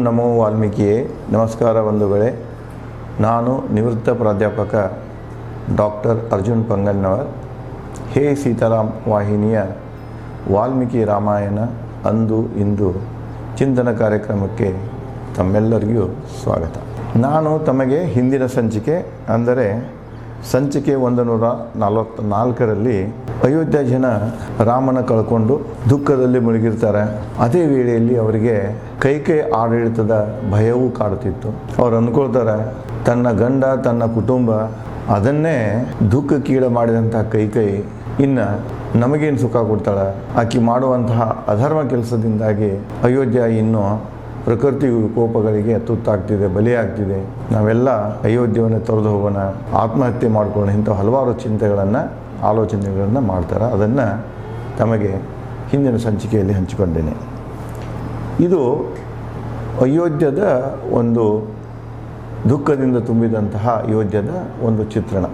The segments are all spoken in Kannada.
ನಮೋ ವಾಲ್ಮೀಕಿಯೇ. ನಮಸ್ಕಾರ ಬಂಧುಗಳೇ. ನಾನು ನಿವೃತ್ತ ಪ್ರಾಧ್ಯಾಪಕ ಡಾಕ್ಟರ್ ಅರ್ಜುನ್ ಪಂಗಲ್ನವರ್. ಹೇ ಸೀತಾರಾಮ್ ವಾಹಿನಿಯ ವಾಲ್ಮೀಕಿ ರಾಮಾಯಣ ಅಂದು ಇಂದು ಚಿಂತನ ಕಾರ್ಯಕ್ರಮಕ್ಕೆ ತಮ್ಮೆಲ್ಲರಿಗೂ ಸ್ವಾಗತ. ನಾನು ತಮಗೆ ಹಿಂದಿನ ಸಂಚಿಕೆ ಅಂದರೆ ಸಂಚಿಕೆ 144ರಲ್ಲಿ ಅಯೋಧ್ಯ ಜನ ರಾಮನ ಕಳ್ಕೊಂಡು ದುಃಖದಲ್ಲಿ ಮುಳುಗಿರ್ತಾರೆ. ಅದೇ ವೇಳೆಯಲ್ಲಿ ಅವರಿಗೆ ಕೈಕೈ ಆಡಳಿತದ ಭಯವೂ ಕಾಡುತ್ತಿತ್ತು. ಅವ್ರು ಅಂದ್ಕೊಳ್ತಾರೆ, ತನ್ನ ಗಂಡ ತನ್ನ ಕುಟುಂಬ ಅದನ್ನೇ ದುಃಖಕ್ಕೀಡ ಮಾಡಿದಂತಹ ಕೈಕೈ ಇನ್ನು ನಮಗೇನು ಸುಖ ಕೊಡ್ತಾಳೆ, ಆಕೆ ಮಾಡುವಂತಹ ಅಧರ್ಮ ಕೆಲಸದಿಂದಾಗಿ ಅಯೋಧ್ಯ ಇನ್ನೂ ಪ್ರಕೃತಿ ವಿಕೋಪಗಳಿಗೆ ತುತ್ತಾಗ್ತಿದೆ, ಬಲಿಯಾಗ್ತಿದೆ. ನಾವೆಲ್ಲ ಅಯೋಧ್ಯೆಯನ್ನು ತೊರೆದು ಹೋಗೋಣ, ಆತ್ಮಹತ್ಯೆ ಮಾಡ್ಕೊಂಡು ಇಂಥ ಹಲವಾರು ಆಲೋಚನೆಗಳನ್ನು ಮಾಡ್ತಾರೆ. ಅದನ್ನು ತಮಗೆ ಹಿಂದಿನ ಸಂಚಿಕೆಯಲ್ಲಿ ಹಂಚಿಕೊಂಡೇನೆ. ಇದು ಅಯೋಧ್ಯದ ಒಂದು ದುಃಖದಿಂದ ತುಂಬಿದಂತಹ ಅಯೋಧ್ಯದ ಒಂದು ಚಿತ್ರಣ.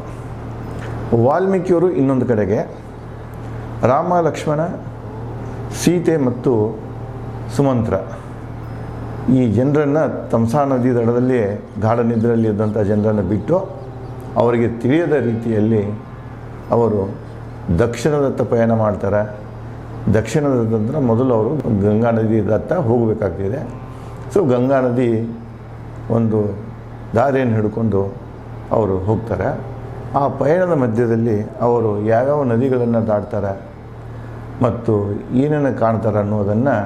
ವಾಲ್ಮೀಕಿಯವರು ಇನ್ನೊಂದು ಕಡೆಗೆ ರಾಮ, ಲಕ್ಷ್ಮಣ, ಸೀತೆ ಮತ್ತು ಸುಮಂತ್ರ ಈ ಜನರನ್ನು ತಮಸಾ ನದಿ ದಡದಲ್ಲಿ ಗಾಢ ನಿದ್ರೆಯಲ್ಲಿ ಇದ್ದಂಥ ಜನರನ್ನು ಬಿಟ್ಟು ಅವರಿಗೆ ತಿಳಿಯದ ರೀತಿಯಲ್ಲಿ ಅವರು ದಕ್ಷಿಣದತ್ತ ಪಯಣ ಮಾಡ್ತಾರೆ. ದಕ್ಷಿಣದ ಮೊದಲು ಅವರು ಗಂಗಾ ನದಿ ದತ್ತ ಹೋಗಬೇಕಾಗ್ತಿದೆ. ಸೊ ಗಂಗಾ ನದಿ ಒಂದು ದಾರಿಯನ್ನು ಹಿಡ್ಕೊಂಡು ಅವರು ಹೋಗ್ತಾರೆ. ಆ ಪಯಣದ ಮಧ್ಯದಲ್ಲಿ ಅವರು ಯಾವ್ಯಾವ ನದಿಗಳನ್ನು ದಾಟ್ತಾರೆ ಮತ್ತು ಏನೇನು ಕಾಣ್ತಾರೆ ಅನ್ನೋದನ್ನು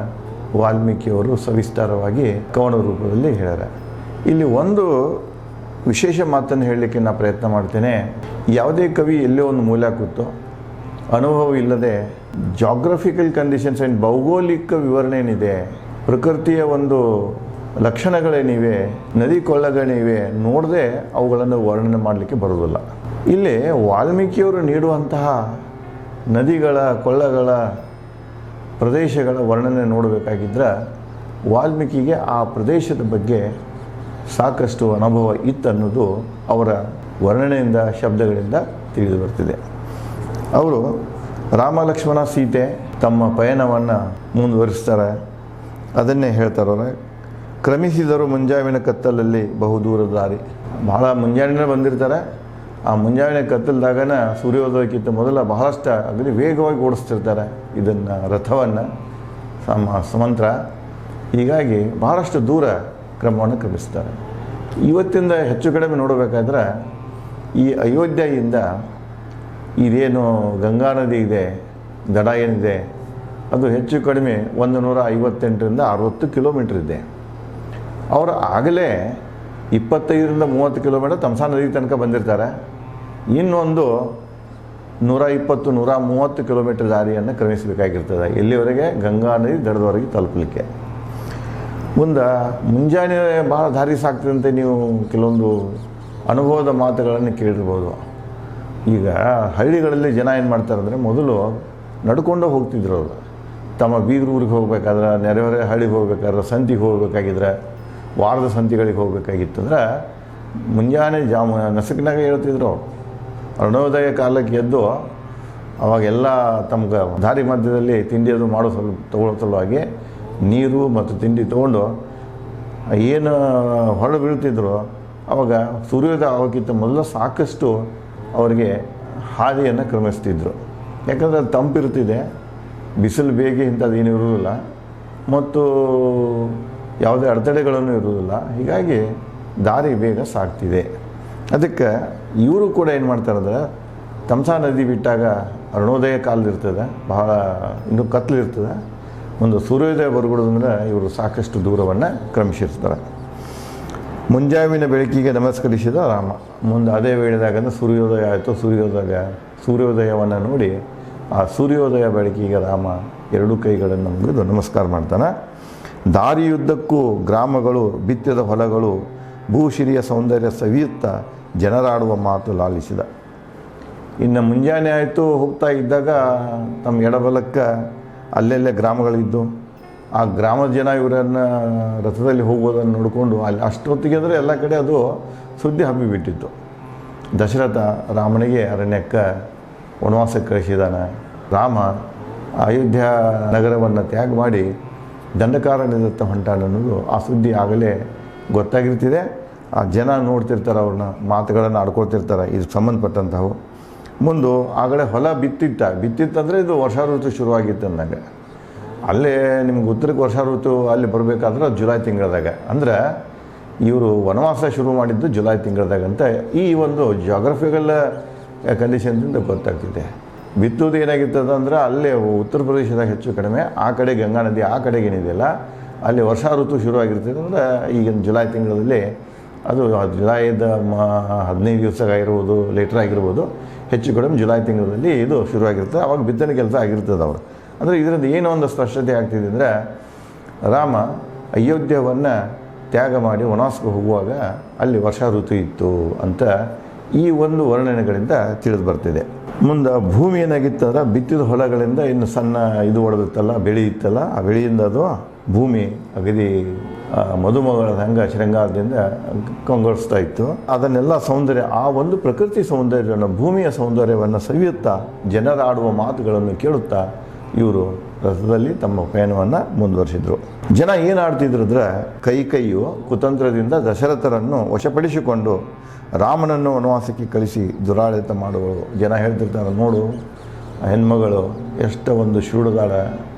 ವಾಲ್ಮೀಕಿಯವರು ಸವಿಸ್ತಾರವಾಗಿ ಕವನ ರೂಪದಲ್ಲಿ ಹೇಳ್ಯಾರ. ಇಲ್ಲಿ ಒಂದು ವಿಶೇಷ ಮಾತನ್ನು ಹೇಳಲಿಕ್ಕೆ ನಾನು ಪ್ರಯತ್ನ ಮಾಡ್ತೇನೆ. ಯಾವುದೇ ಕವಿ ಎಲ್ಲೋ ಒಂದು ಮೂಲ ಕೂತು ಅನುಭವ ಇಲ್ಲದೆ ಜಾಗ್ರಫಿಕಲ್ ಕಂಡೀಷನ್ಸ್ ಆ್ಯಂಡ್ ಭೌಗೋಳಿಕ ವಿವರಣೆ ಏನಿದೆ, ಪ್ರಕೃತಿಯ ಒಂದು ಲಕ್ಷಣಗಳೇನಿವೆ, ನದಿ ಕೊಳ್ಳಗಳೇನಿವೆ ನೋಡದೆ ಅವುಗಳನ್ನು ವರ್ಣನೆ ಮಾಡಲಿಕ್ಕೆ ಬರೋದಿಲ್ಲ. ಇಲ್ಲಿ ವಾಲ್ಮೀಕಿಯವರು ನೀಡುವಂತಹ ನದಿಗಳ ಕೊಳ್ಳಗಳ ಪ್ರದೇಶಗಳ ವರ್ಣನೆ ನೋಡಬೇಕಾಗಿದ್ದರೆ ವಾಲ್ಮೀಕಿಗೆ ಆ ಪ್ರದೇಶದ ಬಗ್ಗೆ ಸಾಕಷ್ಟು ಅನುಭವ ಇತ್ತನ್ನೋದು ಅವರ ವರ್ಣನೆಯಿಂದ, ಶಬ್ದಗಳಿಂದ ತಿಳಿದು ಬರ್ತಿದೆ. ಅವರು ರಾಮ, ಲಕ್ಷ್ಮಣ, ಸೀತೆ ತಮ್ಮ ಪಯಣವನ್ನು ಮುಂದುವರಿಸ್ತಾರೆ. ಅದನ್ನೇ ಹೇಳ್ತಾರವ್ರೆ. ಕ್ರಮಿಸಿದರು ಮುಂಜಾವಿನ ಕತ್ತಲಲ್ಲಿ ಬಹುದೂರದ ದಾರಿ. ಬಹಳ ಮುಂಜಾನೆ ಬಂದಿರ್ತಾರೆ. ಆ ಮುಂಜಾನೆ ಕತ್ತಲ್ದಾಗನ ಸೂರ್ಯೋದಯಕ್ಕಿಂತ ಮೊದಲ ಬಹಳಷ್ಟು ಅಗದಿ ವೇಗವಾಗಿ ಓಡಿಸ್ತಿರ್ತಾರೆ ಇದನ್ನು, ರಥವನ್ನು, ಸುಮಂತ್ರ. ಹೀಗಾಗಿ ಬಹಳಷ್ಟು ದೂರ ಕ್ರಮವನ್ನು ಕ್ರಮಿಸ್ತಾರೆ. ಇವತ್ತಿಂದ ಹೆಚ್ಚು ಕಡಿಮೆ ನೋಡಬೇಕಾದ್ರೆ ಈ ಅಯೋಧ್ಯೆಯಿಂದ ಇದೇನು ಗಂಗಾ ನದಿ ಇದೆ, ದಡ ಏನಿದೆ, ಅದು ಹೆಚ್ಚು ಕಡಿಮೆ 158ರಿಂದ 60 ಕಿಲೋಮೀಟ್ರ್ ಇದೆ. ಅವರು ಆಗಲೇ 25ರಿಂದ 30 ಕಿಲೋಮೀಟರ್ ತಮಸಾ ನದಿ ತನಕ ಬಂದಿರ್ತಾರೆ. ಇನ್ನೊಂದು 120-130 ಕಿಲೋಮೀಟರ್ ದಾರಿಯನ್ನು ಕ್ರಮಿಸಬೇಕಾಗಿರ್ತದೆ ಎಲ್ಲಿವರೆಗೆ, ಗಂಗಾ ನದಿ ದಡದವರೆಗೆ ತಲುಪಲಿಕ್ಕೆ. ಮುಂಜಾನೆ ಭಾಳ ದಾರಿ ಸಾಕ್ತದಂತೆ ನೀವು ಕೆಲವೊಂದು ಅನುಭವದ ಮಾತುಗಳನ್ನು ಕೇಳಿರ್ಬೋದು. ಈಗ ಹಳ್ಳಿಗಳಲ್ಲಿ ಜನ ಏನು ಮಾಡ್ತಾರೆ ಅಂದರೆ, ಮೊದಲು ನಡ್ಕೊಂಡು ಹೋಗ್ತಿದ್ರು ಅವರು. ತಮ್ಮ ಬೀಗರೂರಿಗೆ ಹೋಗ್ಬೇಕಾದ್ರೆ, ನೆರೆಹೊರೆ ಹಳ್ಳಿಗೆ ಹೋಗ್ಬೇಕಾದ್ರೆ, ಸಂತಿಗೆ ಹೋಗಬೇಕಾಗಿದ್ರೆ, ವಾರದ ಸಂತಿಗಳಿಗೆ ಹೋಗಬೇಕಾಗಿತ್ತಂದ್ರೆ ಮುಂಜಾನೆ ನಸುಕಿನಾಗ ಹೇಳ್ತಿದ್ರು ಅವರು. ಅರುಣೋದಯ ಕಾಲಕ್ಕೆ ಎದ್ದು ಅವಾಗೆಲ್ಲ ತಮ್ಗೆ ದಾರಿ ಮಧ್ಯದಲ್ಲಿ ತಿಂಡಿ ಅದು ತಗೊಳ್ಳೋ ಸಲುವಾಗಿ ನೀರು ಮತ್ತು ತಿಂಡಿ ತೊಗೊಂಡು ಏನು ಹೊರಡು ಬೀಳ್ತಿದ್ರು. ಅವಾಗ ಸೂರ್ಯೋದಯ ಆಗೋಕ್ಕಿಂತ ಮೊದಲು ಸಾಕಷ್ಟು ಅವರಿಗೆ ಹಾದಿಯನ್ನು ಕ್ರಮಿಸ್ತಿದ್ರು. ಯಾಕಂದರೆ ಅದು ತಂಪಿರ್ತಿದೆ, ಬಿಸಿಲು ಬೇಗ ಇಂಥದ್ದು ಏನೂ ಇರೋದಿಲ್ಲ ಮತ್ತು ಯಾವುದೇ ಅಡೆತಡೆಗಳನ್ನು ಇರುವುದಿಲ್ಲ. ಹೀಗಾಗಿ ದಾರಿ ಬೇಗ ಸಾಗ್ತಿದೆ. ಅದಕ್ಕೆ ಇವರು ಕೂಡ ಏನು ಮಾಡ್ತಾರಂದ್ರೆ, ತಮಸಾ ನದಿ ಬಿಟ್ಟಾಗ ಅರುಣೋದಯ ಕಾಲದಿರ್ತದೆ, ಬಹಳ ಇನ್ನೂ ಕತ್ಲಿರ್ತದೆ. ಒಂದು ಸೂರ್ಯೋದಯ ಬರ್ಬಿಡೋದಂದ್ರೆ ಇವರು ಸಾಕಷ್ಟು ದೂರವನ್ನು ಕ್ರಮಿಸಿರ್ತಾರೆ. ಮುಂಜಾವಿನ ಬೆಳಕಿಗೆ ನಮಸ್ಕರಿಸಿದ ರಾಮ. ಮುಂದೆ ಅದೇ ವೇಳೆದಾಗಂದ್ರೆ ಸೂರ್ಯೋದಯ ಆಯಿತು. ಸೂರ್ಯೋದಯವನ್ನು ನೋಡಿ ಆ ಸೂರ್ಯೋದಯ ಬೆಳಕಿಗೆ ರಾಮ ಎರಡೂ ಕೈಗಳನ್ನು ಮುಗಿದು ನಮಸ್ಕಾರ ಮಾಡ್ತಾನೆ. ದಾರಿಯುದ್ದಕ್ಕೂ ಗ್ರಾಮಗಳು, ಬಿತ್ತಿದ ಹೊಲಗಳು, ಭೂಶಿರಿಯ ಸೌಂದರ್ಯ ಸವಿಯುತ್ತಾ ಜನರಾಡುವ ಮಾತು ಲಾಲಿಸಿದ. ಇನ್ನು ಮುಂಜಾನೆ ಆಯಿತು, ಹೋಗ್ತಾ ಇದ್ದಾಗ ತಮ್ಮ ಎಡಬಲಕ್ಕೆ ಅಲ್ಲೆಲ್ಲೇ ಗ್ರಾಮಗಳಿದ್ದು, ಆ ಗ್ರಾಮದ ಜನ ಇವರನ್ನು ರಥದಲ್ಲಿ ಹೋಗೋದನ್ನು ನೋಡಿಕೊಂಡು ಅಲ್ಲಿ ಅಷ್ಟೊತ್ತಿಗೆ ಅಂದರೆ ಎಲ್ಲ ಕಡೆ ಅದು ಸುದ್ದಿ ಹಬ್ಬಿಬಿಟ್ಟಿತ್ತು. ದಶರಥ ರಾಮನಿಗೆ ಅರಣ್ಯಕ್ಕೆ ವನವಾಸಕ್ಕೆ ಕಳಿಸಿದಾನೆ. ರಾಮ ಅಯೋಧ್ಯ ನಗರವನ್ನು ತ್ಯಾಗ ಮಾಡಿ ದಂಡಕಾರಣ್ಯದತ್ತ ಹೊಂಟಾನ ಅನ್ನೋದು ಆ ಸುದ್ದಿ ಆಗಲೇ ಗೊತ್ತಾಗಿರ್ತಿದೆ. ಆ ಜನ ನೋಡ್ತಿರ್ತಾರೆ, ಅವ್ರನ್ನ ಮಾತುಗಳನ್ನು ಆಡ್ಕೊಳ್ತಿರ್ತಾರೆ ಇದಕ್ಕೆ ಸಂಬಂಧಪಟ್ಟಂಥವು. ಮುಂದೆ ಆಗಲೇ ಹೊಲ ಬಿತ್ತಿತ್ತಂದರೆ ಇದು ವರ್ಷ ಋತು ಶುರುವಾಗಿತ್ತು ಅಂದಾಗ. ಅಲ್ಲೇ ನಿಮ್ಗೆ ಉತ್ತರಕ್ಕೆ ವರ್ಷ ಋತು ಅಲ್ಲಿ ಬರಬೇಕಾದ್ರೆ ಜುಲೈ ತಿಂಗಳದಾಗ, ಅಂದರೆ ಇವರು ವನವಾಸ ಶುರು ಮಾಡಿದ್ದು ಜುಲೈ ತಿಂಗಳದಾಗ ಅಂತ ಈ ಒಂದು ಜಾಗ್ರಫಿಕಲ್ ಕಂಡೀಷನ್ದಿಂದ ಗೊತ್ತಾಗ್ತಿದೆ. ಬಿತ್ತುವುದು ಏನಾಗಿರ್ತದೆ ಅಂದರೆ ಅಲ್ಲೇ ಉತ್ತರ ಪ್ರದೇಶದಾಗ ಹೆಚ್ಚು ಕಡಿಮೆ, ಆ ಕಡೆ ಗಂಗಾ ನದಿ ಆ ಕಡೆಗೆ ಏನಿದೆಯಲ್ಲ ಅಲ್ಲಿ ವರ್ಷ ಋತು ಶುರುವಾಗಿರ್ತದೆ. ಅಂದರೆ ಈಗಿನ ಜುಲೈ ತಿಂಗಳಲ್ಲಿ ಅದು ಜುಲೈದ 15 ದಿವಸ ಆಗಿರ್ಬೋದು, ಲೇಟರ್ ಆಗಿರ್ಬೋದು, ಹೆಚ್ಚು ಕಡಿಮೆ ಜುಲೈ ತಿಂಗಳಲ್ಲಿ ಇದು ಶುರುವಾಗಿರ್ತದೆ. ಆವಾಗ ಬಿತ್ತನೆ ಕೆಲಸ ಆಗಿರ್ತದೆ ಅವರು. ಅಂದರೆ ಇದರಿಂದ ಏನೋ ಒಂದು ಸ್ಪಷ್ಟತೆ ಆಗ್ತಿದೆ ಅಂದರೆ ರಾಮ ಅಯೋಧ್ಯವನ್ನು ತ್ಯಾಗ ಮಾಡಿ ವನವಾಸಕ್ಕೆ ಹೋಗುವಾಗ ಅಲ್ಲಿ ವರ್ಷ ಋತು ಇತ್ತು ಅಂತ ಈ ಒಂದು ವರ್ಣನೆಗಳಿಂದ ತಿಳಿದು ಬರ್ತಿದೆ. ಮುಂದೆ ಭೂಮಿ ಏನಾಗಿತ್ತಂದ್ರೆ ಬಿತ್ತಿದ ಹೊಲಗಳಿಂದ ಇನ್ನು ಸಣ್ಣ ಇದು ಹೊಡೆದಿತ್ತಲ್ಲ, ಬೆಳೆ ಇತ್ತಲ್ಲ, ಆ ಬೆಳೆಯಿಂದ ಅದು ಭೂಮಿ ಅಗದಿ ಮದುಮಗಳ ಹಂಗೆ ಶೃಂಗಾರದಿಂದ ಕಂಗೊಳಿಸ್ತಾ ಇತ್ತು. ಅದನ್ನೆಲ್ಲ ಸೌಂದರ್ಯ, ಆ ಒಂದು ಪ್ರಕೃತಿ ಸೌಂದರ್ಯವನ್ನು, ಭೂಮಿಯ ಸೌಂದರ್ಯವನ್ನು ಸವಿಯುತ್ತಾ ಜನರ ಆಡುವ ಮಾತುಗಳನ್ನು ಕೇಳುತ್ತಾ ಇವರು ರಥದಲ್ಲಿ ತಮ್ಮ ಪಯಣವನ್ನು ಮುಂದುವರಿಸಿದರು. ಜನ ಏನು ಆಡ್ತಿದ್ರು ಅಂದರೆ ಕೈಕೈಯು ಕುತಂತ್ರದಿಂದ ದಶರಥರನ್ನು ವಶಪಡಿಸಿಕೊಂಡು ರಾಮನನ್ನು ವನವಾಸಕ್ಕೆ ಕಳಿಸಿ ದುರಾಡಳಿತ ಮಾಡುವಳು. ಜನ ಹೇಳ್ತಿರ್ತಾರೆ, ನೋಡು ಹೆಣ್ಮಗಳು ಎಷ್ಟು ಒಂದು ಶೂಡದಾಳ,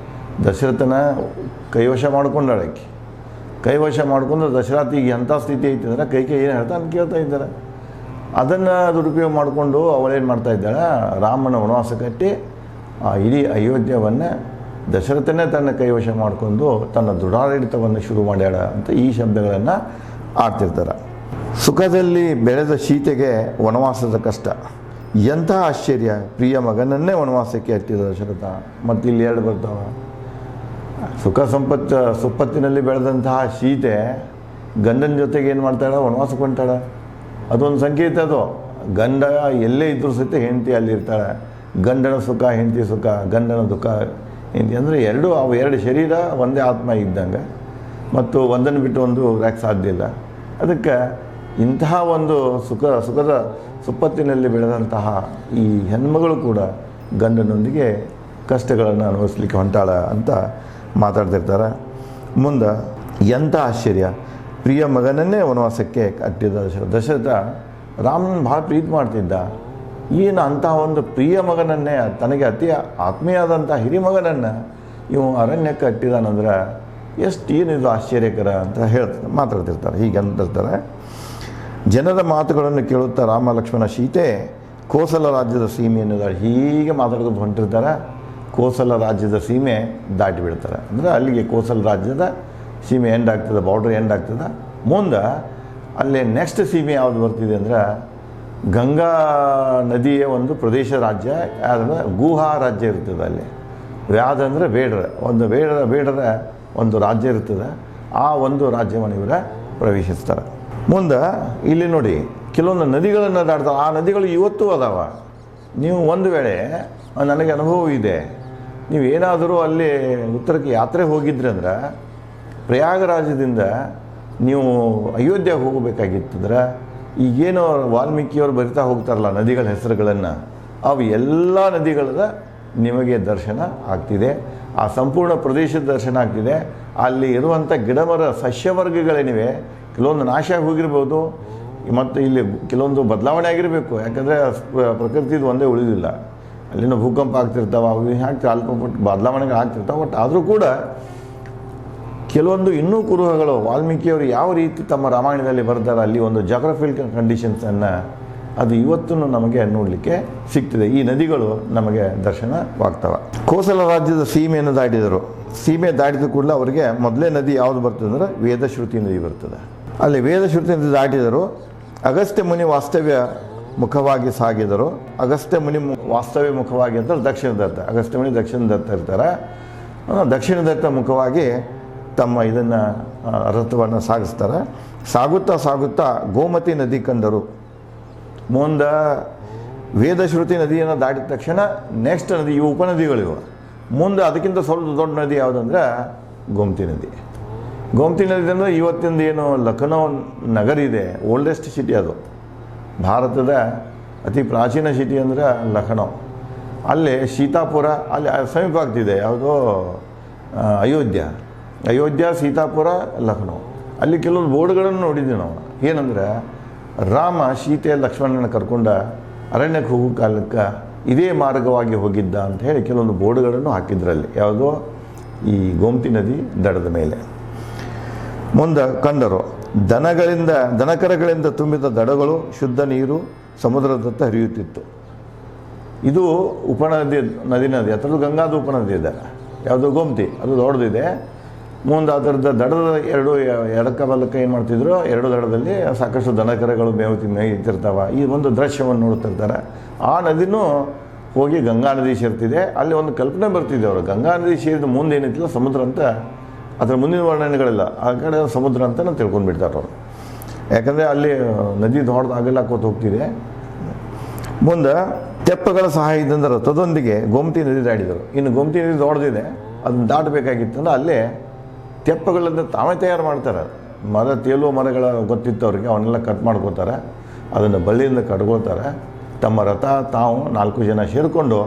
ದಶರಥನ ಕೈವಶ ಮಾಡ್ಕೊಂಡಾಳಕ್ಕೆ. ಕೈವಶ ಮಾಡ್ಕೊಂಡು ದಶರಥಿಗೆ ಎಂಥ ಸ್ಥಿತಿ ಐತಿ ಅಂದರೆ ಕೈಕೈ ಏನು ಹೇಳ್ತಾನೆ ಕೇಳ್ತಾ ಇದ್ದಾರೆ. ಅದನ್ನು ದುರುಪಯೋಗ ಮಾಡಿಕೊಂಡು ಅವಳೇನು ಮಾಡ್ತಾ ಇದ್ದಾಳೆ, ರಾಮನ ವನವಾಸ ಕಟ್ಟಿ ಆ ಇಡೀ ಅಯೋಧ್ಯವನ್ನು ದಶರಥನೇ ತನ್ನ ಕೈವಶ ಮಾಡಿಕೊಂಡು ತನ್ನ ದುರಾಡಳಿತವನ್ನು ಶುರು ಮಾಡ್ಯಾಳ ಅಂತ ಈ ಶಬ್ದಗಳನ್ನು ಆಡ್ತಿರ್ತಾರೆ. ಸುಖದಲ್ಲಿ ಬೆಳೆದ ಸೀತೆಗೆ ವನವಾಸದ ಕಷ್ಟ, ಎಂಥ ಆಶ್ಚರ್ಯ, ಪ್ರಿಯ ಮಗನನ್ನೇ ವನವಾಸಕ್ಕೆ ಹತ್ತಿದ ದಶರಥ. ಮತ್ತು ಇಲ್ಲಿ ಎರಡು ಬರ್ತಾವ, ಸುಖ ಸುಪ್ಪತ್ತಿನಲ್ಲಿ ಬೆಳೆದಂತಹ ಸೀತೆ ಗಂಡನ ಜೊತೆಗೆ ಏನು ಮಾಡ್ತಾಳೆ, ವನವಾಸಕ್ಕೆ ಹೊಂಟಾಳ. ಅದೊಂದು ಸಂಕೇತ. ಅದು ಗಂಡ ಎಲ್ಲೇ ಇದ್ರೂ ಸಹಿತ ಹೆಂಡತಿ ಅಲ್ಲಿರ್ತಾಳೆ. ಗಂಡನ ಸುಖ ಹೆಂಡತಿ ಸುಖ, ಗಂಡನ ದುಃಖ ಹೆಂಡತಿ, ಅಂದರೆ ಎರಡು ಶರೀರ ಒಂದೇ ಆತ್ಮ ಇದ್ದಂಗೆ, ಮತ್ತು ಒಂದನ್ನು ಬಿಟ್ಟು ಒಂದು ಇರಕ್ಕೆ ಸಾಧ್ಯ ಇಲ್ಲ. ಅದಕ್ಕೆ ಇಂತಹ ಒಂದು ಸುಖದ ಸುಪ್ಪತ್ತಿನಲ್ಲಿ ಬೆಳೆದಂತಹ ಈ ಹೆಣ್ಮಗಳು ಕೂಡ ಗಂಡನೊಂದಿಗೆ ಕಷ್ಟಗಳನ್ನು ಅನುಭವಿಸ್ಲಿಕ್ಕೆ ಹೊಂಟಾಳ ಅಂತ ಮಾತಾಡ್ತಿರ್ತಾರೆ. ಮುಂದೆ ಎಂಥ ಆಶ್ಚರ್ಯ, ಪ್ರಿಯ ಮಗನನ್ನೇ ವನವಾಸಕ್ಕೆ ಕಟ್ಟಿದ ದಶರಥ ರಾಮನ ಭಾಳ ಪ್ರೀತಿ ಮಾಡ್ತಿದ್ದ. ಏನು ಅಂತಹ ಒಂದು ಪ್ರಿಯ ಮಗನನ್ನೇ, ತನಗೆ ಅತಿ ಆತ್ಮೀಯಾದಂಥ ಹಿರಿಮಗನನ್ನು ಇವು ಅರಣ್ಯಕ್ಕೆ ಕಟ್ಟಿದಾನಂದ್ರೆ ಏನಿದು ಆಶ್ಚರ್ಯಕರ ಅಂತ ಮಾತಾಡ್ತಿರ್ತಾರೆ. ಹೀಗೆ ಅಂತಿರ್ತಾರೆ. ಜನರ ಮಾತುಗಳನ್ನು ಕೇಳುತ್ತಾ ರಾಮ ಲಕ್ಷ್ಮಣ ಸೀತೆ ಕೋಸಲ ರಾಜ್ಯದ ಸೀಮೆಯನ್ನು ಹೀಗೆ ಮಾತಾಡ್ಕೊಂಡು ಹೊಂಟಿರ್ತಾರೆ. ಕೋಸಲ ರಾಜ್ಯದ ಸೀಮೆ ದಾಟಿ ಬಿಡ್ತಾರೆ. ಅಂದರೆ ಅಲ್ಲಿಗೆ ಕೋಸಲ ರಾಜ್ಯದ ಸೀಮೆ ಎಂಡ್ ಆಗ್ತದೆ, ಬಾರ್ಡ್ರ್ ಎಂಡ್ ಆಗ್ತದೆ. ಮುಂದೆ ಅಲ್ಲಿ ನೆಕ್ಸ್ಟ್ ಸೀಮೆ ಯಾವುದು ಬರ್ತಿದೆ ಅಂದರೆ ಗಂಗಾ ನದಿಯ ಒಂದು ಪ್ರದೇಶ ರಾಜ್ಯ, ಯಾವ್ದಂದ್ರೆ ಗುಹಾ ರಾಜ್ಯ ಇರ್ತದೆ. ಅಲ್ಲಿ ವ್ಯಾದ ಅಂದರೆ ಬೇಡರ ಒಂದು ರಾಜ್ಯ ಇರ್ತದೆ. ಆ ಒಂದು ರಾಜ್ಯವನ್ನು ಇವರ ಪ್ರವೇಶಿಸ್ತಾರೆ. ಮುಂದೆ ಇಲ್ಲಿ ನೋಡಿ ಕೆಲವೊಂದು ನದಿಗಳನ್ನು ದಾಟ್ತಾರೆ. ಆ ನದಿಗಳು ಇವತ್ತೂ ಅದಾವ. ನೀವು ಒಂದು ವೇಳೆ ನನಗೆ ಅನುಭವ ಇದೆ, ನೀವು ಏನಾದರೂ ಅಲ್ಲಿ ಉತ್ತರಕ್ಕೆ ಯಾತ್ರೆ ಹೋಗಿದ್ರಿ ಅಂದ್ರೆ ಪ್ರಯಾಗರಾಜದಿಂದ ನೀವು ಅಯೋಧ್ಯೆಗೆ ಹೋಗಬೇಕಾಗಿತ್ತಂದ್ರೆ ಈಗೇನು ವಾಲ್ಮೀಕಿಯವರು ಬರಿತಾ ಹೋಗ್ತಾರಲ್ಲ ನದಿಗಳ ಹೆಸರುಗಳನ್ನು, ಅವು ಎಲ್ಲ ನದಿಗಳ ನಿಮಗೆ ದರ್ಶನ ಆಗ್ತಿದೆ. ಆ ಸಂಪೂರ್ಣ ಪ್ರದೇಶದ ದರ್ಶನ ಆಗ್ತಿದೆ. ಅಲ್ಲಿ ಇರುವಂಥ ಗಿಡಮರ ಸಸ್ಯವರ್ಗಗಳೇನಿವೆ ಕೆಲವೊಂದು ನಾಶ ಆಗಿ ಹೋಗಿರ್ಬೋದು, ಮತ್ತು ಇಲ್ಲಿ ಕೆಲವೊಂದು ಬದಲಾವಣೆ ಆಗಿರಬೇಕು. ಯಾಕಂದರೆ ಪ್ರಕೃತಿದು ಒಂದೇ ಉಳಿದಿಲ್ಲ. ಅಲ್ಲಿನ ಭೂಕಂಪ ಆಗ್ತಿರ್ತಾವೆ, ಅವು ಹಾಕ್ತಿರ್ತಾವೆ, ಅಲ್ಪ ಪುಟ್ಟ ಬದಲಾವಣೆಗಳು ಆಗ್ತಿರ್ತಾವೆ. ಬಟ್ ಆದರೂ ಕೂಡ ಕೆಲವೊಂದು ಇನ್ನೂ ಕುರುಹಗಳು ವಾಲ್ಮೀಕಿಯವರು ಯಾವ ರೀತಿ ತಮ್ಮ ರಾಮಾಯಣದಲ್ಲಿ ಬರ್ತಾರೆ, ಅಲ್ಲಿ ಒಂದು ಜಾಗ್ರಫಿಕಲ್ ಕಂಡೀಷನ್ಸನ್ನು ಅದು ಇವತ್ತೂ ನಮಗೆ ನೋಡಲಿಕ್ಕೆ ಸಿಗ್ತದೆ. ಈ ನದಿಗಳು ನಮಗೆ ದರ್ಶನವಾಗ್ತವೆ. ಕೋಸಲ ರಾಜ್ಯದ ಸೀಮೆಯನ್ನು ದಾಟಿದರು. ಸೀಮೆ ದಾಟಿದ ಕೂಡಲೇ ಅವರಿಗೆ ಮೊದಲೇ ನದಿ ಯಾವುದು ಬರ್ತದೆ ಅಂದರೆ ವೇದಶ್ರುತಿ ನದಿ ಬರ್ತದೆ. ಅಲ್ಲಿ ವೇದಶ್ರುತಿ ನದಿ ದಾಟಿದರು. ಅಗಸ್ತ್ಯ ಮುನಿ ವಾಸ್ತವ್ಯ ಮುಖವಾಗಿ ಸಾಗಿದರು. ಅಗಸ್ತ್ಯ ಮುನಿ ವಾಸ್ತವ್ಯ ಮುಖವಾಗಿ ಅಂತ ದಕ್ಷಿಣದತ್ತ, ಅಗಸ್ತ್ಯ ಮುನಿ ದಕ್ಷಿಣದತ್ತ ಇರ್ತಾರೆ. ದಕ್ಷಿಣದತ್ತ ಮುಖವಾಗಿ ತಮ್ಮ ಇದನ್ನು ರಥವನ್ನು ಸಾಗಿಸ್ತಾರೆ. ಸಾಗುತ್ತಾ ಗೋಮತಿ ನದಿ ಕಂಡರು. ಮುಂದೆ ವೇದಶ್ರುತಿ ನದಿಯನ್ನು ದಾಟಿದ ತಕ್ಷಣ ನೆಕ್ಸ್ಟ್ ನದಿ, ಇವು ಉಪನದಿಗಳಿವು. ಮುಂದೆ ಅದಕ್ಕಿಂತ ಸ್ವಲ್ಪ ದೊಡ್ಡ ನದಿ ಯಾವುದಂದ್ರೆ ಗೋಮತಿ ನದಿ. ಗೋಮತಿ ನದಿ ಅಂದರೆ ಇವತ್ತಿಂದ ಏನು ಲಖನೌ ನಗರ ಇದೆ, ಓಲ್ಡೆಸ್ಟ್ ಸಿಟಿ ಅದು. ಭಾರತದ ಅತಿ ಪ್ರಾಚೀನ ಸಿಟಿ ಅಂದರೆ ಲಖನೌ. ಅಲ್ಲಿ ಸೀತಾಪುರ ಅಲ್ಲಿ ಸಮೀಪ ಆಗ್ತಿದೆ, ಯಾವುದೋ ಅಯೋಧ್ಯ. ಅಯೋಧ್ಯ, ಸೀತಾಪುರ, ಲಖನೌ. ಅಲ್ಲಿ ಕೆಲವೊಂದು ಬೋರ್ಡ್ಗಳನ್ನು ನೋಡಿದ್ವಿ ನಾವು. ಏನಂದರೆ ರಾಮ ಸೀತೆ ಲಕ್ಷ್ಮಣನ ಕರ್ಕೊಂಡ ಅರಣ್ಯಕ್ಕೆ ಹೋಗೋ ಕಾಲಕ್ಕೆ ಇದೇ ಮಾರ್ಗವಾಗಿ ಹೋಗಿದ್ದ ಅಂತ ಹೇಳಿ ಕೆಲವೊಂದು ಬೋರ್ಡ್ಗಳನ್ನು ಹಾಕಿದ್ರಲ್ಲಿ. ಯಾವುದೋ ಈ ಗೋಮತಿ ನದಿ ದಡದ ಮೇಲೆ. ಮುಂದೆ ಕಂಡರು ದನಕರಗಳಿಂದ ತುಂಬಿದ ದಡಗಳು, ಶುದ್ಧ ನೀರು ಸಮುದ್ರದತ್ತ ಹರಿಯುತ್ತಿತ್ತು. ಇದು ಉಪನದಿ, ನದಿ ಅದರದ್ದು ಗಂಗಾದ ಉಪನದಿ ಇದೆ. ಯಾವುದೋ ಗೋಮತಿ, ಅದು ದೊಡ್ಡದಿದೆ. ಮುಂದೆ ಅದರದ ದಡದ ಎಡಕ್ಕ ಬಲಕ್ಕ ಏನು ಮಾಡ್ತಿದ್ರು, ಎರಡು ದಡದಲ್ಲಿ ಸಾಕಷ್ಟು ದನಕರಗಳು ಮೇಯ್ತಿರ್ತಾವೆ. ಈ ಒಂದು ದೃಶ್ಯವನ್ನು ನೋಡ್ತಿರ್ತಾರೆ. ಆ ನದಿನೂ ಹೋಗಿ ಗಂಗಾ ನದಿ ಸೇರ್ತಿದೆ. ಅಲ್ಲಿ ಒಂದು ಕಲ್ಪನೆ ಬರ್ತಿದೆ ಅವರು, ಗಂಗಾ ನದಿ ಸೇರಿದ ಮುಂದೆ ಏನಿತ್ತಿಲ್ಲ ಸಮುದ್ರ ಅಂತ. ಅದರ ಮುಂದಿನ ವರ್ಣನೆಗಳಿಲ್ಲ, ಆ ಕಡೆ ಸಮುದ್ರ ಅಂತ ತಿಳ್ಕೊಂಡು ಬಿಡ್ತಾರೆ ಅವರು. ಯಾಕಂದರೆ ಅಲ್ಲಿ ನದಿ ದೊಡ್ಡದಾಗಲಾಕೋತ ಹೋಗ್ತಿದೆ. ಮುಂದೆ ತೆಪ್ಪಗಳ ಸಹಾಯದಿಂದ ರಥದೊಂದಿಗೆ ಗೋಮತಿ ನದಿ ದಾಟಿದರು. ಇನ್ನು ಗೋಮತಿ ನದಿ ದೊಡ್ಡದಿದೆ, ಅದನ್ನು ದಾಟಬೇಕಾಗಿತ್ತಂದ್ರೆ ಅಲ್ಲೇ ತೆಪ್ಪಗಳಿಂದ ತಾವೇ ತಯಾರು ಮಾಡ್ತಾರೆ. ತೇಲುವ ಮರಗಳ ಗೊತ್ತಿತ್ತು ಅವರಿಗೆ, ಅವನ್ನೆಲ್ಲ ಕಟ್ ಮಾಡ್ಕೋತಾರೆ, ಅದನ್ನು ಬಳ್ಳಿಯಿಂದ ಕಟ್ಕೊಳ್ತಾರೆ. ತಮ್ಮ ರಥ ತಾವು 4 ಜನ ಸೇರಿಕೊಂಡು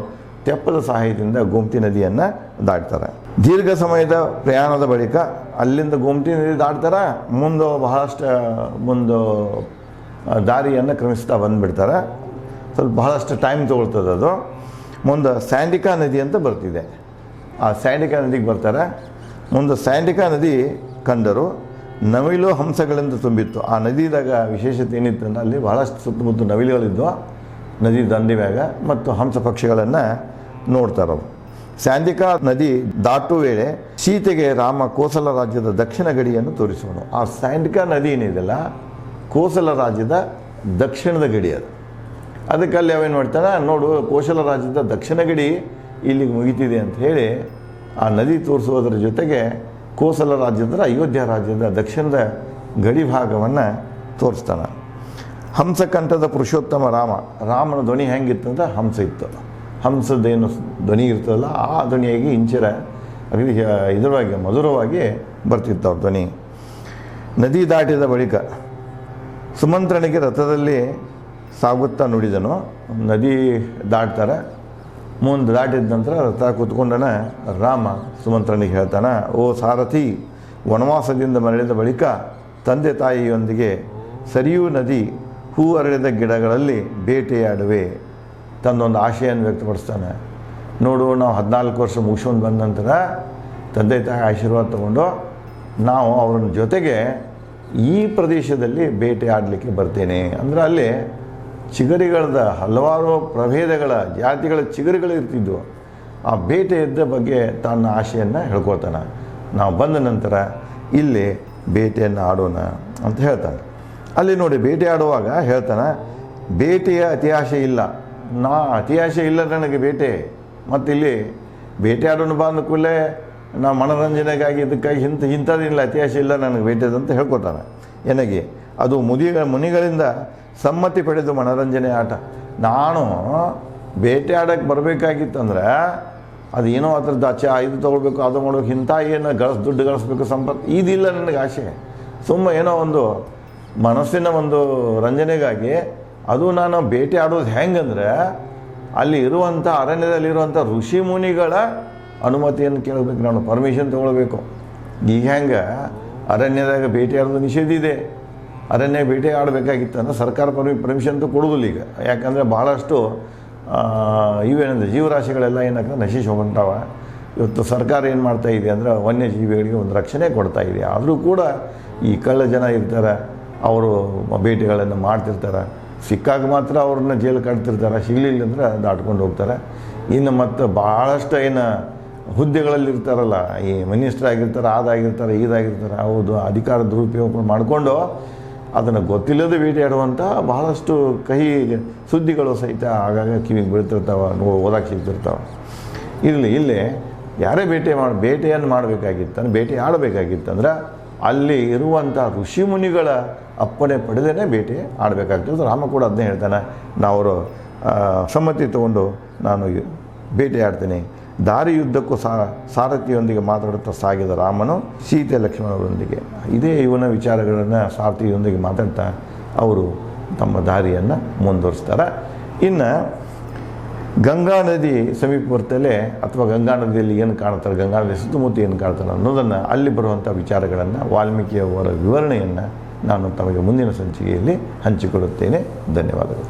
ತೆಪ್ಪದ ಸಹಾಯದಿಂದ ಗೋಮತಿ ನದಿಯನ್ನು ದಾಟ್ತಾರೆ. ದೀರ್ಘ ಸಮಯದ ಪ್ರಯಾಣದ ಬಳಿಕ ಅಲ್ಲಿಂದ ಗೋಮತಿ ನದಿ ದಾಟ್ತಾರೆ. ಮುಂದೆ ದಾರಿಯನ್ನು ಕ್ರಮಿಸ್ತಾ ಬಂದುಬಿಡ್ತಾರೆ. ಬಹಳಷ್ಟು ಟೈಮ್ ತೊಗೊಳ್ತದೆ ಅದು. ಮುಂದೆ ಸ್ಯಾಂಡಿಕಾ ನದಿ ಅಂತ ಬರ್ತಿದೆ. ಆ ಸ್ಯಾಂಡಿಕಾ ನದಿಗೆ ಬರ್ತಾರೆ. ಮುಂದೆ ಸ್ಯಾಂಡಿಕಾ ನದಿ ಕಂಡರು ನವಿಲು ಹಂಸಗಳಿಂದ ತುಂಬಿತ್ತು. ಆ ನದಿದಾಗ ವಿಶೇಷತೆ ಏನಿತ್ತು ಅಂದರೆ ಅಲ್ಲಿ ಬಹಳಷ್ಟು ಸುತ್ತಮುತ್ತ ನವಿಲುಗಳಿದ್ವು ನದಿ ದಂಡೆ ಮ್ಯಾಗ, ಮತ್ತು ಹಂಸ ಪಕ್ಷಿಗಳನ್ನು ನೋಡ್ತಾರವು. ಸ್ಯಾಂಡಿಕಾ ನದಿ ದಾಟುವ ವೇಳೆ ಸೀತೆಗೆ ರಾಮ ಕೋಸಲ ರಾಜ್ಯದ ದಕ್ಷಿಣ ಗಡಿಯನ್ನು ತೋರಿಸೋಣ. ಆ ಸ್ಯಾಂಡಿಕಾ ನದಿ ಏನಿದೆಯಲ್ಲ, ಕೋಸಲ ರಾಜ್ಯದ ದಕ್ಷಿಣದ ಗಡಿ ಅದು. ಅದಕ್ಕೆ ಅಲ್ಲಿ ಅವೇನು ಮಾಡ್ತಾನೆ, ನೋಡು ಕೋಸಲ ರಾಜ್ಯದ ದಕ್ಷಿಣ ಗಡಿ ಇಲ್ಲಿಗೆ ಮುಗಿತಿದೆ ಅಂತ ಹೇಳಿ ಆ ನದಿ ತೋರಿಸುವುದರ ಜೊತೆಗೆ ಕೋಸಲ ರಾಜ್ಯದ ಅಯೋಧ್ಯ ರಾಜ್ಯದ ದಕ್ಷಿಣದ ಗಡಿ ಭಾಗವನ್ನು ತೋರಿಸ್ತಾನೆ. ಹಂಸಕಂಠದ ಪುರುಷೋತ್ತಮ ರಾಮನ ಧ್ವನಿ ಹೆಂಗಿತ್ತಂದ್ರೆ ಹಂಸ ಇತ್ತು. ಹಂಸದ್ದೇನು ಧ್ವನಿ ಇರ್ತದಲ್ಲ, ಆ ಧ್ವನಿಯಾಗಿ ಇಂಚರ ಅಗದಿ ಇದರವಾಗಿ ಮಧುರವಾಗಿ ಬರ್ತಿತ್ತು ಅವ್ರ ಧ್ವನಿ. ನದಿ ದಾಟಿದ ಬಳಿಕ ಸುಮಂತ್ರನಿಗೆ ರಥದಲ್ಲಿ ಸಾಗುತ್ತಾ ನುಡಿದನು. ನದಿ ದಾಟ್ತಾರೆ. ಮುಂದೆ ದಾಟಿದ ನಂತರ ರಥ ಕೂತ್ಕೊಂಡನ ರಾಮ ಸುಮಂತ್ರನಿಗೆ ಹೇಳ್ತಾನೆ, ಓ ಸಾರಥಿ, ವನವಾಸದಿಂದ ಮರಳಿದ ಬಳಿಕ ತಂದೆ ತಾಯಿಯೊಂದಿಗೆ ಸರಿಯೂ ನದಿ ಹೂ ಅರಳಿದ ಗಿಡಗಳಲ್ಲಿ ಬೇಟೆಯಾಡುವೆ. ತನ್ನೊಂದು ಆಶೆಯನ್ನು ವ್ಯಕ್ತಪಡಿಸ್ತಾನೆ. ನೋಡು, ನಾವು 14 ವರ್ಷ ಮುಗಿಸ್ಕೊಂಡು ಬಂದ ನಂತರ ತಂದೆ ತಾಯಿ ಆಶೀರ್ವಾದ ತಗೊಂಡು ನಾವು ಅವ್ರ ಜೊತೆಗೆ ಈ ಪ್ರದೇಶದಲ್ಲಿ ಬೇಟೆ ಆಡಲಿಕ್ಕೆ ಬರ್ತೇನೆ. ಅಂದರೆ ಅಲ್ಲಿ ಚಿಗರಿಗಳದ ಹಲವಾರು ಪ್ರಭೇದಗಳ ಜಾತಿಗಳ ಚಿಗರಿಗಳು ಇರ್ತಿದ್ವು. ಆ ಬೇಟೆಯದ್ದ ಬಗ್ಗೆ ತನ್ನ ಆಶೆಯನ್ನು ಹೇಳ್ಕೊಳ್ತಾನೆ. ನಾವು ಬಂದ ನಂತರ ಇಲ್ಲಿ ಬೇಟೆಯನ್ನು ಆಡೋಣ ಅಂತ ಹೇಳ್ತಾನೆ. ಅಲ್ಲಿ ನೋಡಿ, ಬೇಟೆ ಆಡುವಾಗ ಹೇಳ್ತಾನೆ, ಬೇಟೆಯ ಅತಿ ಆಶೆ ಇಲ್ಲ. ಅತಿ ಆಶೆ ಇಲ್ಲ ನನಗೆ ಬೇಟೆ. ಮತ್ತು ಇಲ್ಲಿ ಬೇಟೆ ಆಡೋಣ ಬಂದ ಕೂಡಲೇ ನಾವು ಮನೋರಂಜನೆಗಾಗಿ ಇದಕ್ಕಾಗಿ ಇಂಥದ್ದಿಲ್ಲ, ಅತಿ ಆಶೆ ಇಲ್ಲ ನನಗೆ ಬೇಟೆದಂತ ಹೇಳ್ಕೊತಾನೆ. ನನಗೆ ಅದು ಮುನಿಗಳಿಂದ ಸಮ್ಮತಿ ಪಡೆದು ಮನೋರಂಜನೆ ಆಟ. ನಾನು ಬೇಟೆ ಆಡೋಕ್ಕೆ ಬರಬೇಕಾಗಿತ್ತಂದ್ರೆ ಅದು ಏನೋ ಅದ್ರದ್ದು ಇದು ತೊಗೊಳ್ಬೇಕು, ಅದು ಮಾಡ್ಬೇಕು, ಇಂಥ ಏನು ದುಡ್ಡು ಗಳಿಸ್ಬೇಕು, ಸಂಪತ್ತು ಇದಿಲ್ಲ ನನಗೆ ಆಸೆ. ಏನೋ ಒಂದು ಮನಸ್ಸಿನ ಒಂದು ರಂಜನೆಗಾಗಿ ಅದು ನಾನು ಬೇಟೆ ಆಡೋದು ಹೆಂಗಂದ್ರೆ ಅಲ್ಲಿ ಇರುವಂಥ ಅರಣ್ಯದಲ್ಲಿರುವಂಥ ಋಷಿ ಮುನಿಗಳ ಅನುಮತಿಯನ್ನು ಕೇಳಬೇಕು, ನಾನು ಪರ್ಮಿಷನ್ ತೊಗೊಳ್ಬೇಕು. ಈಗ ಹೆಂಗೆ ಅರಣ್ಯದಾಗ ಬೇಟೆ ಆಡೋದು ನಿಷೇಧ ಇದೆ. ಅರಣ್ಯ ಬೇಟೆ ಆಡಬೇಕಾಗಿತ್ತು ಅಂದರೆ ಸರ್ಕಾರ ಪರ್ಮಿಷನ್ ಅಂತೂ ಕೊಡೋದಿಲ್ಲ ಈಗ. ಯಾಕಂದರೆ ಭಾಳಷ್ಟು ಇವೇನಂದರೆ ಜೀವರಾಶಿಗಳೆಲ್ಲ ಏನಾಗ್ತದೆ ನಶಿಸಿ ಹೋಗ್ತಾವ. ಇವತ್ತು ಸರ್ಕಾರ ಏನು ಮಾಡ್ತಾ ಇದೆ ಅಂದರೆ ವನ್ಯಜೀವಿಗಳಿಗೆ ಒಂದು ರಕ್ಷಣೆ ಕೊಡ್ತಾ ಇದೆ. ಆದರೂ ಕೂಡ ಈ ಕಳ್ಳ ಜನ ಇರ್ತಾರೆ, ಅವರು ಬೇಟೆಗಳನ್ನು ಮಾಡ್ತಿರ್ತಾರೆ. ಸಿಕ್ಕಾಗ ಮಾತ್ರ ಅವ್ರನ್ನ ಜೈಲು ಕಟ್ತಿರ್ತಾರೆ, ಸಿಗಲಿಲ್ಲ ಅಂದರೆ ದಾಟ್ಕೊಂಡು ಹೋಗ್ತಾರೆ. ಇನ್ನು ಮತ್ತು ಭಾಳಷ್ಟು ಏನು ಹುದ್ದೆಗಳಲ್ಲಿ ಇರ್ತಾರಲ್ಲ, ಈ ಮಿನಿಸ್ಟರ್ ಆಗಿರ್ತಾರೆ, ಅದಾಗಿರ್ತಾರೆ, ಇದಾಗಿರ್ತಾರೆ, ಹೌದು ಅಧಿಕಾರ ದುರುಪಯೋಗ ಮಾಡಿಕೊಂಡು ಅದನ್ನು ಗೊತ್ತಿಲ್ಲದೆ ಬೇಟೆಯಾಡುವಂಥ ಬಹಳಷ್ಟು ಕಹಿ ಸುದ್ದಿಗಳು ಸಹಿತ ಆಗಾಗ ಕಿವಿಗೆ ಬೀಳ್ತಿರ್ತಾವೆ, ಓದಕ್ಕೆ ಸಿಗ್ತಿರ್ತಾವೆ. ಇಲ್ಲಿ ಯಾರೇ ಬೇಟೆಯನ್ನು ಮಾಡಬೇಕಾಗಿತ್ತಂದ್ರೆ, ಬೇಟೆ ಆಡಬೇಕಾಗಿತ್ತಂದ್ರೆ ಅಲ್ಲಿ ಇರುವಂಥ ಋಷಿ ಮುನಿಗಳ ಅಪ್ಪಣೆ ಪಡೆದೇ ಬೇಟೆ ಆಡಬೇಕಾಗ್ತದೆ. ರಾಮ ಕೂಡ ಅದನ್ನೇ ಹೇಳ್ತಾನೆ, ನಾವು ಸಮ್ಮತಿ ತಗೊಂಡು ನಾನು ಬೇಟೆ ಆಡ್ತೀನಿ. ದಾರಿಯುದ್ದಕ್ಕೂ ಸಾರಥಿಯೊಂದಿಗೆ ಮಾತಾಡುತ್ತಾ ಸಾಗಿದ ರಾಮನು ಸೀತೆ ಲಕ್ಷ್ಮಣರೊಂದಿಗೆ ಇದೇ ಇವನ ವಿಚಾರಗಳನ್ನು ಸಾರಥಿಯೊಂದಿಗೆ ಮಾತಾಡ್ತಾ ಅವರು ತಮ್ಮ ದಾರಿಯನ್ನು ಮುಂದುವರಿಸ್ತಾರೆ. ಇನ್ನು ಗಂಗಾ ನದಿ ಸಮೀಪವರ್ತಲೇ ಅಥವಾ ಗಂಗಾ ನದಿಯಲ್ಲಿ ಏನು ಕಾಣ್ತಾರೆ, ಗಂಗಾ ನದಿ ಸುತ್ತಮುತ್ತ ಏನು ಕಾಣ್ತಾರೆ ಅನ್ನೋದನ್ನು, ಅಲ್ಲಿ ಬರುವಂಥ ವಿಚಾರಗಳನ್ನು, ವಾಲ್ಮೀಕಿಯವರ ವಿವರಣೆಯನ್ನು ನಾನು ತಮಗೆ ಮುಂದಿನ ಸಂಚಿಕೆಯಲ್ಲಿ ಹಂಚಿಕೊಡುತ್ತೇನೆ. ಧನ್ಯವಾದಗಳು.